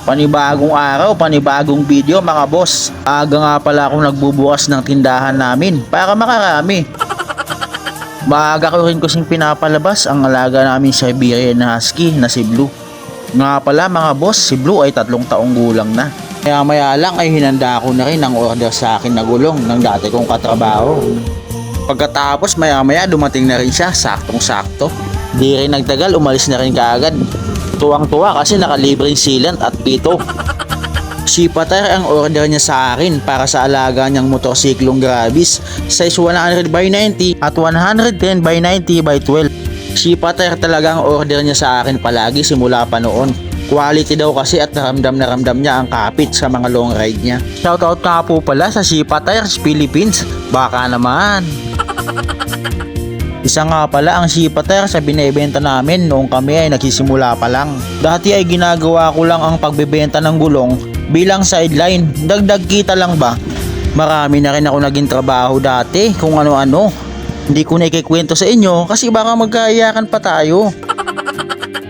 Panibagong araw, panibagong video mga boss. Aga nga pala akong nagbubukas ng tindahan namin para makarami. Maaga ko rin kasing pinapalabas ang alaga namin Siberian Husky na si Blue. Nga pala mga boss, si Blue ay 3 taong gulang na. Kaya maya lang ay hinanda ko na rin ang order sa akin na gulong ng dati kong katrabaho. Pagkatapos maya maya dumating na rin siya, saktong sakto. Di rin nagtagal, umalis na rin kaagad. Tuwang-tuwa kasi nakalibreng sealant at pito. Sipater ang order niya sa akin para sa alaga niyang motorsiklong Grabis, size 100/90 at 110/90/12. Sipater talaga ang order niya sa akin palagi simula pa noon. Quality daw kasi at na ramdam niya ang kapit sa mga long ride niya. Shoutout nga po pala sa Sipaters Philippines, baka naman. Isa nga pala ang Sipater sa binebenta namin noong kami ay nagsisimula pa lang. Dati ay ginagawa ko lang ang pagbebenta ng gulong bilang sideline, dagdag kita lang ba. Marami na rin ako naging trabaho dati kung ano-ano. Hindi ko na ikikwento sa inyo kasi baka magkaiyakan pa tayo.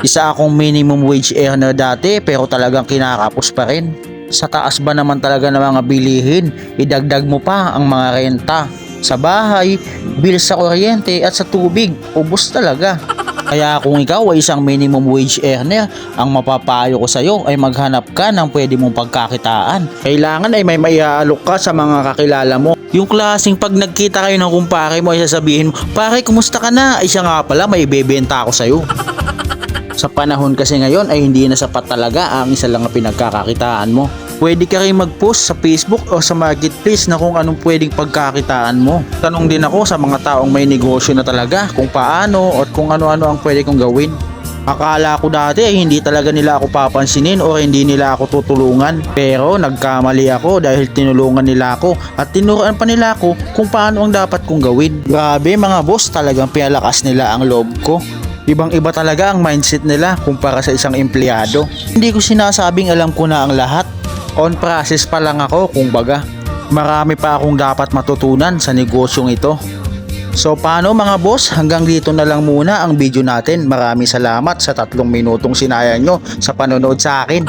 Isa akong minimum wage earner dati pero talagang kinakapos pa rin. Sa taas ba naman talaga ng mga bilihin, idagdag mo pa ang mga renta sa bahay, bill sa kuryente at sa tubig, ubos talaga. Kaya kung ikaw ay isang minimum wage earner, ang mapapayo ko sa iyo ay maghanap ka ng pwede mong pagkakitaan. Kailangan ay may maiaalok ka sa mga kakilala mo. Yung klaseng pag nagkita kayo ng kumpare mo ay sasabihin mo, pare kumusta ka na? Ay siya nga pala may ibebenta ako sa iyo. Sa panahon kasi ngayon ay hindi na sapat talaga ang isa lang na pinagkakakitaan mo. Pwede ka rin mag-post sa Facebook o sa marketplace na kung anong pwedeng pagkakitaan mo. Tanong din ako sa mga taong may negosyo na talaga kung paano at kung ano-ano ang pwede kong gawin. Akala ko dati ay hindi talaga nila ako papansinin o hindi nila ako tutulungan. Pero nagkamali ako dahil tinulungan nila ako at tinuruan pa nila ako kung paano ang dapat kong gawin. Grabe mga boss, talagang pinalakas nila ang loob ko. Ibang iba talaga ang mindset nila kumpara sa isang empleyado. Hindi ko sinasabing alam ko na ang lahat. On process pa lang ako kumbaga. Marami pa akong dapat matutunan sa negosyong ito. So paano mga boss, hanggang dito na lang muna ang video natin. Maraming salamat sa 3 minutong sinayang nyo sa panonood sa akin.